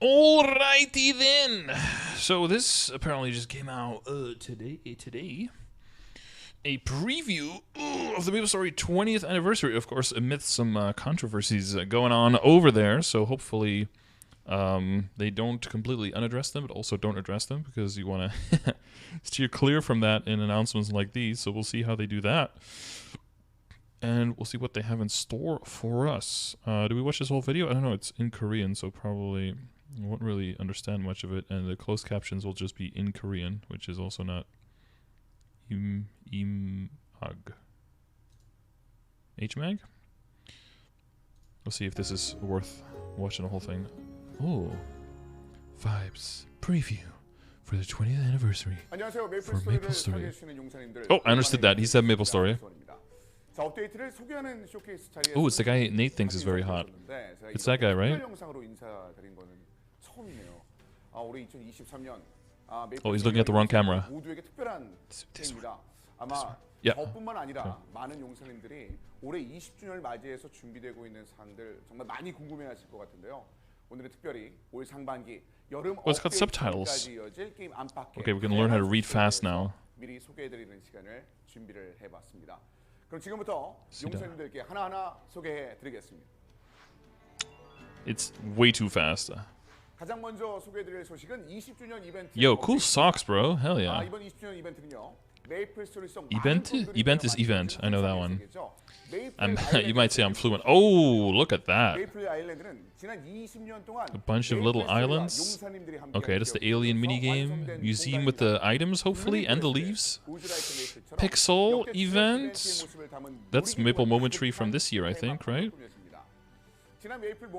Alrighty then. So this apparently just came out today. A preview of the MapleStory 20th anniversary, of course, amidst some controversies going on over there. So hopefully they don't completely unaddress them, but also don't address them, because you want to steer clear from that in announcements like these. So we'll see how they do that. And we'll see what they have in store for us. Do we watch this whole video? I don't know. It's in Korean, so probably I won't really understand much of it. And the closed captions will just be in Korean, which is also not imag. HMAG? We'll see if this is worth watching the whole thing. Oh, vibes preview for the 20th anniversary for MapleStory. Oh, I understood that. He said MapleStory. Oh, it's the guy Nate thinks is very hot. It's that guy, right? Oh, he's looking at the wrong camera. This one. Yeah. 저뿐만 아니라 많은 용사님들이 올해 20주년을 맞이해서 준비되고 있는 사항들 정말 많이 궁금해하실 것 같은데요. 오늘은 특별히 올 상반기 여름 Well, it's got subtitles. 이어질 게임 안팎의 Okay, we can learn how to read fast now. 미리 소개해드리는 시간을 준비를 해봤습니다. 그럼 지금부터 용사님들께 하나하나 소개해드리겠습니다. It's way too fast. 가장 먼저 소개해드릴 소식은 20주년 이벤트. Yo, cool socks, bro. Hell yeah. 이번 20주년 이벤트는요. Event is event. I know that one. You might say I'm fluent. Oh, look at that. A bunch of little islands. Okay, that's the alien minigame. Museum with the items, hopefully, and the leaves. Pixel event. That's Maple Momentary from this year, I think, right?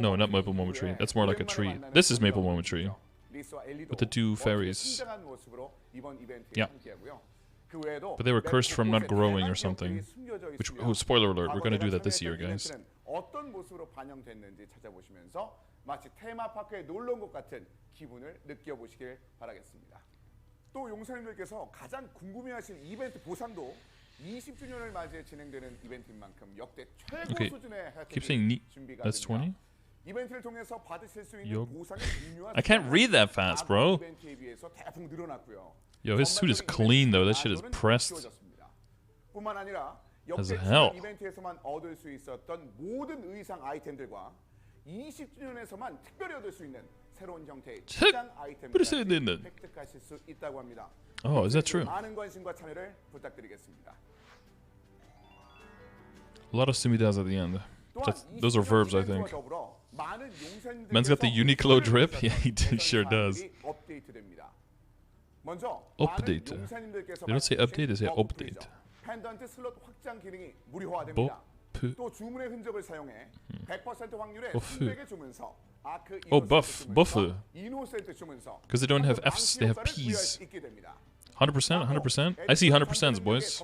No, not Maple Momentary. That's more like a tree. This is Maple Momentary. With the two fairies. Yeah. But they were cursed from not growing or something. Which, oh, spoiler alert, we're gonna do that this year, guys. 어떤 모습으로 반영됐는지 찾아보시면서 마치 테마파크에 놀러 온 것 같은 기분을 느껴보시길 바라겠습니다. 또 용사님들께서 가장 궁금해하신 이벤트 보상도 20주년을 맞이해 진행되는 이벤트인 만큼 역대 최고 수준의 혜택이 준비가 됩니다. 이벤트를 통해서 받으실 수 있는 보상의 종류와 I can't read that fast, bro. 이벤트에 비해서 대폭 늘어났고요. Yo, his suit is clean though. That shit is pressed 뿐만 아니라 as 역대 hell. 이벤트에서만 얻을 수 있었던 모든 의상 아이템들과 20주년에서만 특별히 얻을 수 있는 새로운 형태의 시장 아이템까지 획득하실 수 있다고 합니다. Oh, is that true? 많은 관심과 참여를 부탁드리겠습니다. A lot of simidas at the end. Those are verbs, I think. Man's got the Uniqlo drip. Yeah, he sure does. Update. They don't say update, they say update. 펜던트 슬롯 확장 기능이 무료화됩니다. 또 주문의 흔적을 사용해 100% 확률의 수백의 주문서, 아크 buffer. 이노센트 주문서. Because they don't have Fs, they have Ps. 100%, 100%. I see 100%s, boys.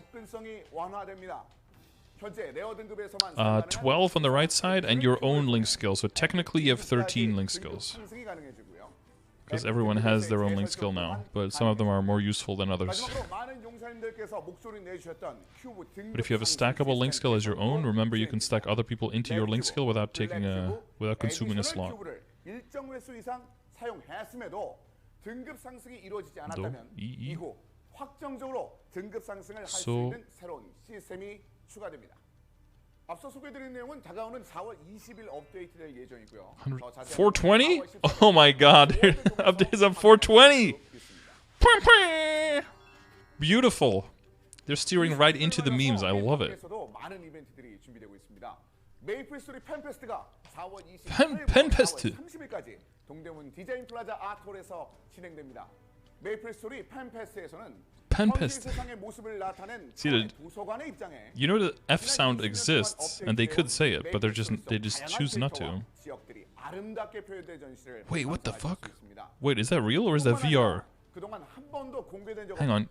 12 on the right side and your own link skill. So technically you have 13 link skills. Because everyone has their own link skill now, but some of them are more useful than others. But if you have a stackable link skill as your own, remember you can stack other people into your link skill without consuming a slot. So 앞서 소개드린 내용은 다가오는 4월 20일 업데이트될 예정이고요. 420? Oh my god, updates on 420! Beautiful. They're steering right into the memes. I love it. 많은 이벤트들이 준비되고 있습니다. 메이플스토리 팬페스트가 4월 28일부터 30일까지 동대문 디자인 플라자 아트홀에서 진행됩니다. 메이플스토리 팬페스트에서는 See, you know the F sound exists, and they could say it, but they just choose not to. Wait, what the fuck? Wait, is that real or is that VR? Hang on.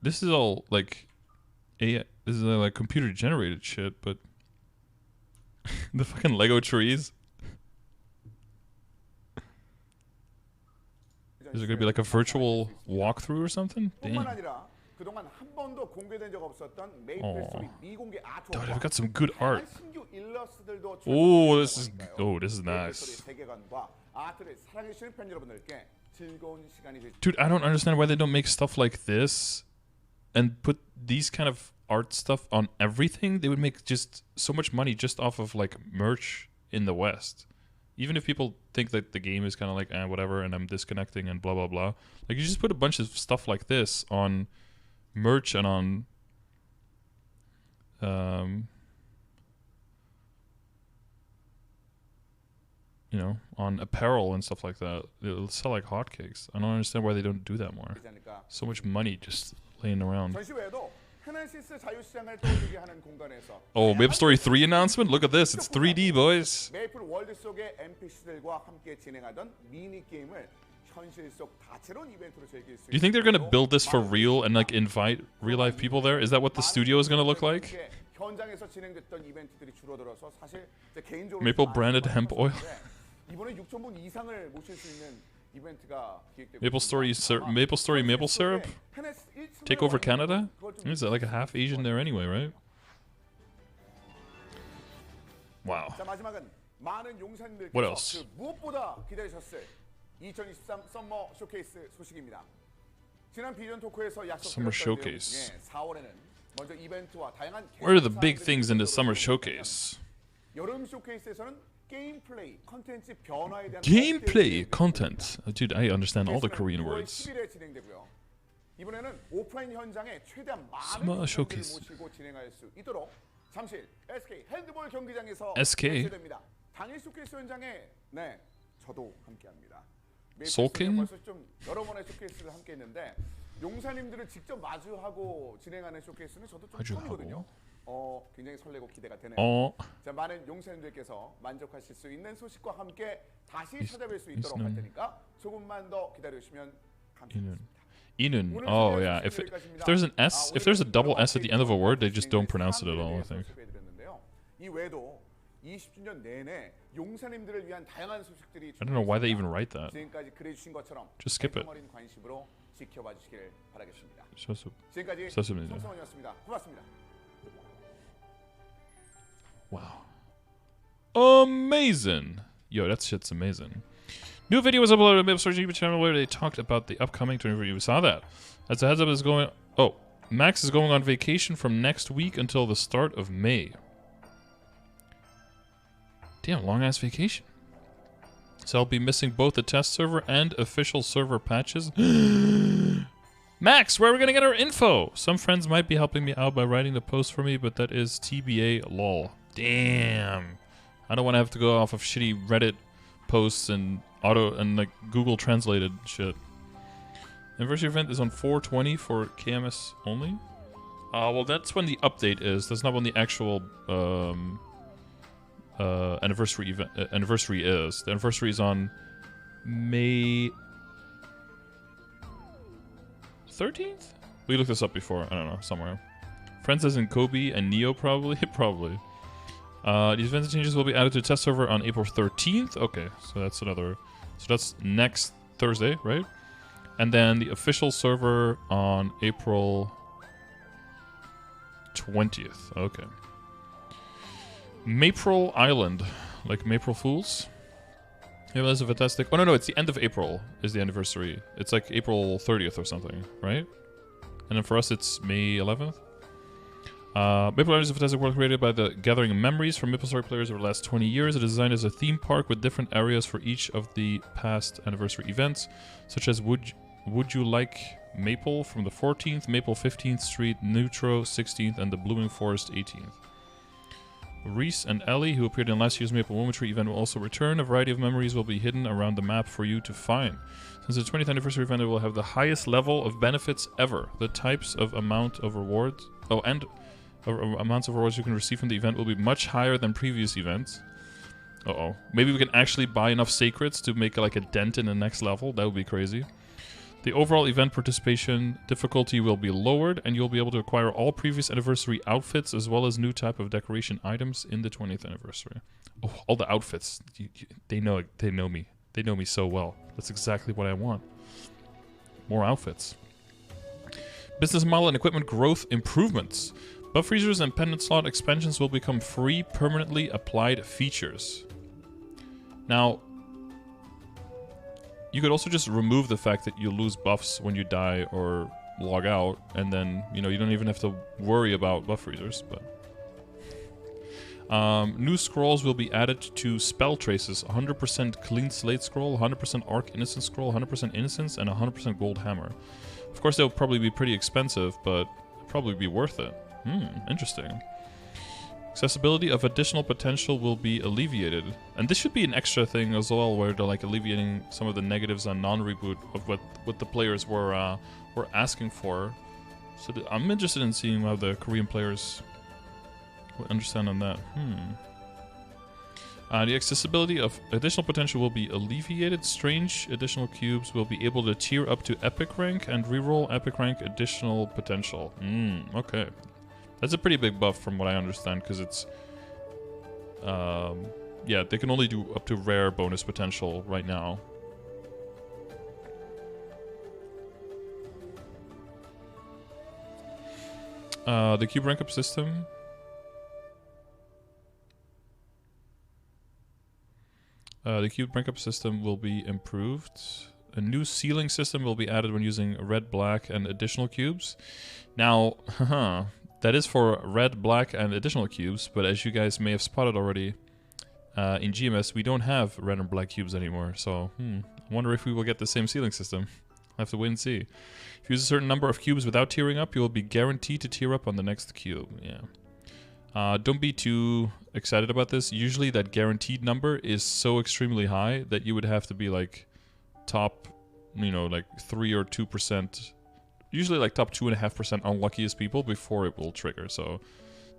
This is all like this is like computer generated shit, but the fucking Lego trees. Is it gonna be like a virtual walkthrough or something? Damn. 그동안 한 번도 공개된 적 없었던 메이플스토리 미공개 Dude, 아트워크와 I've got some good art. 신규 일러스트들도 Oh, this is nice. 세계관과 아트를 사랑해 주시는 팬 여러분들께 즐거운 시간이 되시길 Dude, I don't understand why they don't make stuff like this and put these kind of art stuff on everything. They would make just so much money just off of like merch in the West. Even if people think that the game is kind of like whatever and I'm disconnecting and blah blah blah, like you just put a bunch of stuff like this on merch and on you know, on apparel and stuff like that. It'll sell like hotcakes. I don't understand why they don't do that more. So much money just laying around. 전시회에도 페나시스 자유시장을 떠올리게 하는 공간에서 Oh, MapleStory 3 announcement? Look at this. It's 3D, boys. 메이플 월드 속의 NPC들과 함께 진행하던 미니 게임을 현실 속 다채로운 이벤트로 즐길 수 Do you think they're going to build this for real and like invite real life people there? Is that what the studio is going to look like? 현장에서 진행됐던 이벤트들이 줄어들어서 사실 제 개인적으로 Maple branded hemp oil. 이번에 6,000분 이상을 모실 수 있는 이벤트가 기획되고 MapleStory maple syrup? Take over Canada? Is that like a half Asian there anyway, right? Wow. 자, 마지막은 많은 용사님들께서 What else? 그 무엇보다 기다리셨을 2023 썸머 쇼케이스 소식입니다. 지난 비전 토크에서 Summer 약속드렸던 showcase. 내용 중에 4월에는 먼저 이벤트와 다양한 What are the big things in the summer showcase? 여름 쇼케이스에서는 게임 플레이 컨텐츠 변화에 대한 Gameplay content. Oh, dude, I understand all the Korean words. 10일에 진행되고요. 이번에는 오프라인 현장에 최대한 많은 Summer 분들을 showcase. 모시고 진행할 수 있도록 잠실 SK 핸드볼 경기장에서 SK? 개최됩니다. 당일 쇼케이스 현장에 네 저도 함께합니다. Sulking? 벌써 좀 여러 번의 쇼케이스를 함께했는데 용사님들을 직접 마주하고 진행하는 쇼케이스는 저도 좀 처음이거든요. 굉장히 설레고 기대가 되네요. 자, 많은 용사님들께서 만족하실 수 있는 소식과 함께 다시 찾아뵐 수 있도록 할 테니까 조금만 더 기다려주시면 감사하겠습니다. Inun. Oh yeah. If there's an S, if there's a double S at the end of a word, they just don't pronounce it at all. I think. 이 외에도 20주년 내내 용사님들을 위한 다양한 소식들이 I don't know why they even write that. 지금까지 그래 주신 것처럼 Just skip it. 어린 관심으로 지켜봐 주시길 바라겠습니다. Shasup. 지금까지 좋습니다. 송성원이었습니다. 고맙습니다. Wow. Amazing. Yo, that shit's amazing. New video was uploaded on MapleStory's YouTube channel where they talked about the upcoming tournament. We saw that. As a heads up, is going. Oh, Max is going on vacation from next week until the start of May. Damn, long ass vacation. So I'll be missing both the test server and official server patches. Max, where are we gonna get our info? Some friends might be helping me out by writing the post for me, but that is TBA lol. Damn. I don't want to have to go off of shitty Reddit posts and like Google translated shit. Anniversary event is on 4/20 for KMS only. Well, that's when the update is. That's not when the actual anniversary event anniversary is. The anniversary is on May 13th. We looked this up before. I don't know, somewhere. Friends as in Kobe and Neo probably. Probably. These event changes will be added to the test server on April 13th. Okay, so that's another. So that's next Thursday, right? And then the official server on April 20th. Okay. Maple Island, like Maple Fools. Yeah, that's a fantastic. Oh no, it's the end of April is the anniversary. It's like April 30th or something, right? And then for us, it's May 11th. Maple Island is a fantastic world created by the gathering memories from MapleStory players over the last 20 years. It is designed as a theme park with different areas for each of the past anniversary events, such as Would You Like Maple from the 14th, Maple 15th Street, Neutro 16th, and the Blooming Forest 18th. Reese and Ellie, who appeared in last year's Maple Momentary event, will also return. A variety of memories will be hidden around the map for you to find. Since the 20th anniversary event, it will have the highest level of benefits ever. The types of amount of rewards... Oh, and... amounts of rewards you can receive from the event will be much higher than previous events. Uh-oh. Maybe we can actually buy enough sacreds to make like a dent in the next level. That would be crazy. The overall event participation difficulty will be lowered, and you'll be able to acquire all previous anniversary outfits as well as new type of decoration items in the 20th anniversary. Oh, all the outfits. They know me. They know me so well. That's exactly what I want. More outfits. Business model and equipment growth improvements. Buff freezers and pendant slot expansions will become free permanently applied features. Now, you could also just remove the fact that you lose buffs when you die or log out, and then, you know, you don't even have to worry about buff freezers, but... new scrolls will be added to spell traces. 100% clean slate scroll, 100% arc innocence scroll, 100% innocence, and 100% gold hammer. Of course, they'll probably be pretty expensive, but probably be worth it. Interesting. Accessibility of additional potential will be alleviated. And this should be an extra thing as well, where they're like alleviating some of the negatives on non-reboot of what the players were asking for. So I'm interested in seeing how the Korean players will understand on that. The accessibility of additional potential will be alleviated. Strange additional cubes will be able to tier up to epic rank and reroll epic rank additional potential. Okay. That's a pretty big buff from what I understand, because it's... yeah, they can only do up to rare bonus potential right now. The cube rank up system... the cube rank up system will be improved. A new ceiling system will be added when using red, black, and additional cubes. Now, that is for red, black, and additional cubes, but as you guys may have spotted already, in GMS we don't have red and black cubes anymore, so I wonder if we will get the same ceiling system. I'll have to wait and see. If you use a certain number of cubes without tiering up, you will be guaranteed to tier up on the next cube. Yeah. Don't be too excited about this. Usually that guaranteed number is so extremely high that you would have to be like top, you know, like 3 or 2%, usually like top 2.5% unluckiest people before it will trigger. So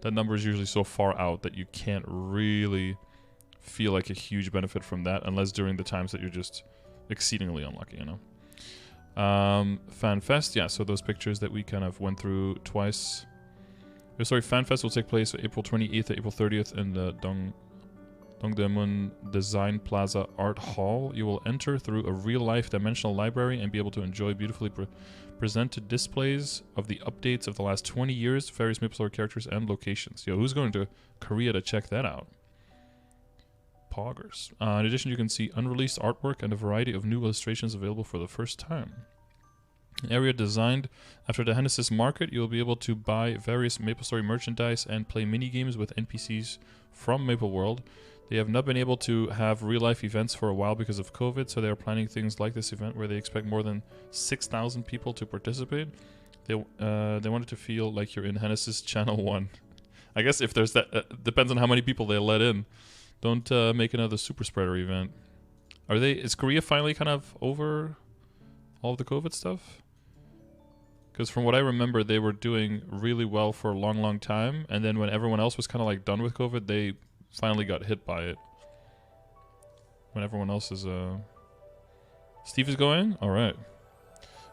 that number is usually so far out that you can't really feel like a huge benefit from that unless during the times that you're just exceedingly unlucky, you know. FanFest, yeah, so those pictures that we kind of went through twice. Sorry, FanFest will take place April 28th to April 30th in the Dongdaemun Design Plaza Art Hall. You will enter through a real-life dimensional library and be able to enjoy beautifully presented displays of the updates of the last 20 years, various MapleStory characters and locations. Yo, who's going to Korea to check that out? Poggers. In addition, you can see unreleased artwork and a variety of new illustrations available for the first time. An area designed after the Genesis Market, you will be able to buy various MapleStory merchandise and play mini-games with NPCs from Maple World. They have not been able to have real-life events for a while because of COVID, so they are planning things like this event where they expect more than 6,000 people to participate. They want it to feel like you're in Genesis Channel 1. I guess if there's that, depends on how many people they let in. Don't make another super spreader event. Is Korea finally kind of over all of the COVID stuff? Because from what I remember, they were doing really well for a long, long time. And then when everyone else was kind of like done with COVID, they finally got hit by it. When everyone else is... Steve is going? Alright.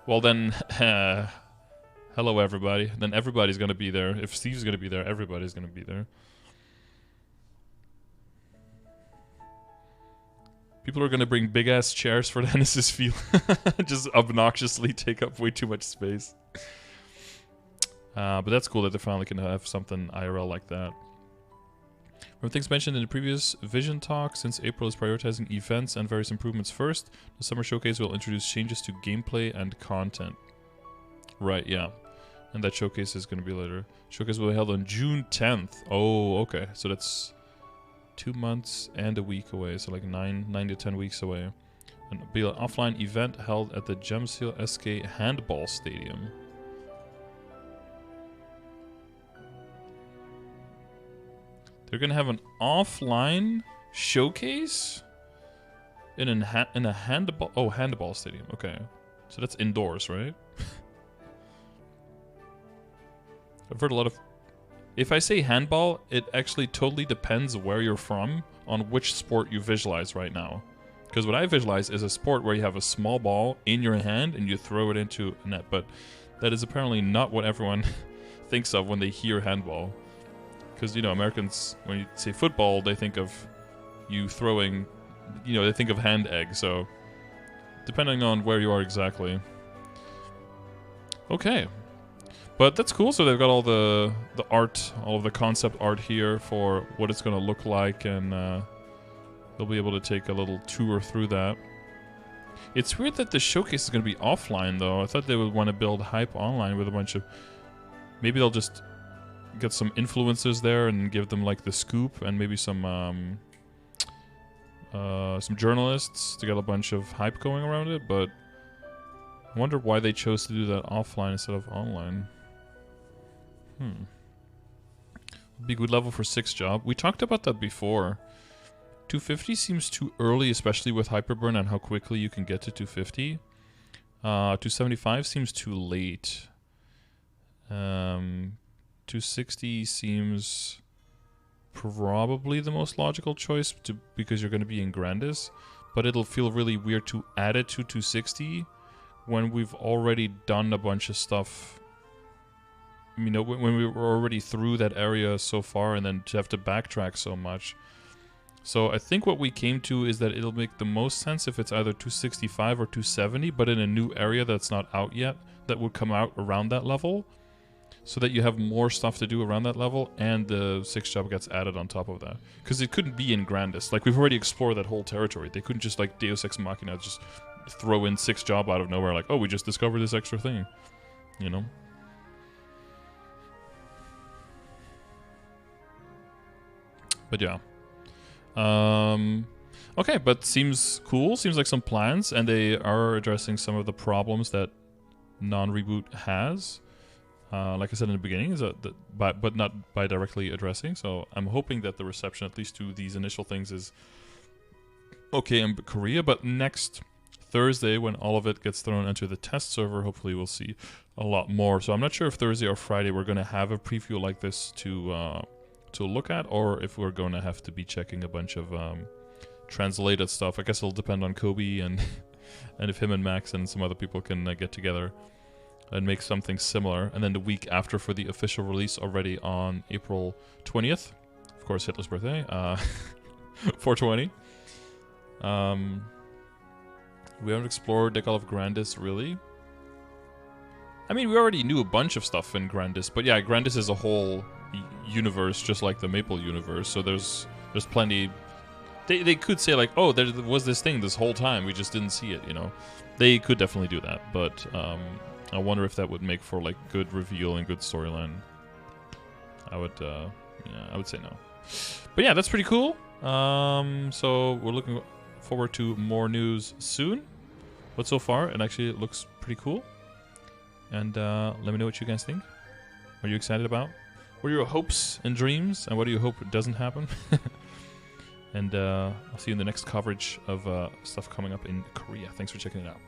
Well then, hello everybody. Then everybody's going to be there. If Steve's going to be there, everybody's going to be there. People are going to bring big-ass chairs for the Genesis field. Just obnoxiously take up way too much space. But that's cool that they finally can have something IRL like that. From things mentioned in the previous Vision talk, since April is prioritizing events and various improvements first, the Summer Showcase will introduce changes to gameplay and content. Right, yeah. And that showcase is going to be later. Showcase will be held on June 10th. Oh, okay. So that's 2 months and a week away, so like 9 to 10 weeks away. And it'll be an offline event held at the Gemshield SK Handball Stadium. They're gonna have an offline showcase in a handball stadium. Okay, so that's indoors, right? I've heard a lot of. If I say handball, it actually totally depends where you're from on which sport you visualize right now. Because what I visualize is a sport where you have a small ball in your hand and you throw it into a net. But that is apparently not what everyone thinks of when they hear handball. Because, you know, Americans, when you say football, they think of you throwing, you know, they think of hand egg. So, depending on where you are exactly. Okay. But that's cool. So they've got all the art, all of the concept art here for what it's going to look like, and they'll be able to take a little tour through that. It's weird that the showcase is going to be offline, though. I thought they would want to build hype online with a bunch of... Maybe they'll just get some influencers there and give them like the scoop, and maybe some journalists to get a bunch of hype going around it. But I wonder why they chose to do that offline instead of online. Be good level for 6 job. We talked about that before. 250 seems too early, especially with Hyperburn and how quickly you can get to 250. 275 seems too late. 260 seems probably the most logical choice because you're going to be in Grandis, but it'll feel really weird to add it to 260 when we've already done a bunch of stuff. You know, when we were already through that area so far, and then to have to backtrack so much. So I think what we came to is that it'll make the most sense if it's either 265 or 270, but in a new area that's not out yet, that would come out around that level, so that you have more stuff to do around that level, and the 6 job gets added on top of that. Because it couldn't be in Grandis. Like, we've already explored that whole territory. They couldn't just, like, Deus Ex Machina just throw in 6 job out of nowhere, like, oh, we just discovered this extra thing. You know? But yeah. Okay, but seems cool. Seems like some plans, and they are addressing some of the problems that non-reboot has. Like I said in the beginning, but not by directly addressing. So I'm hoping that the reception, at least to these initial things, is okay in Korea. But next Thursday, when all of it gets thrown into the test server, hopefully we'll see a lot more. So I'm not sure if Thursday or Friday we're going to have a preview like this to look at, or if we're going to have to be checking a bunch of translated stuff. I guess it'll depend on Kobe and and if him and Max and some other people can get together and make something similar. And then the week after for the official release already on April 20th. Of course, Hitler's birthday. 420. We haven't explored Decal of Grandis, really. I mean, we already knew a bunch of stuff in Grandis, but yeah, Grandis is a whole universe, just like the Maple universe, so there's plenty. They could say like, oh, there was this thing this whole time, we just didn't see it, you know. They could definitely do that, but I wonder if that would make for like good reveal and good storyline. I would say no. But yeah, that's pretty cool. So we're looking forward to more news soon. But so far, it actually looks pretty cool. And let me know what you guys think. Are you excited about? What are your hopes and dreams? And what do you hope doesn't happen? And I'll see you in the next coverage of stuff coming up in Korea. Thanks for checking it out.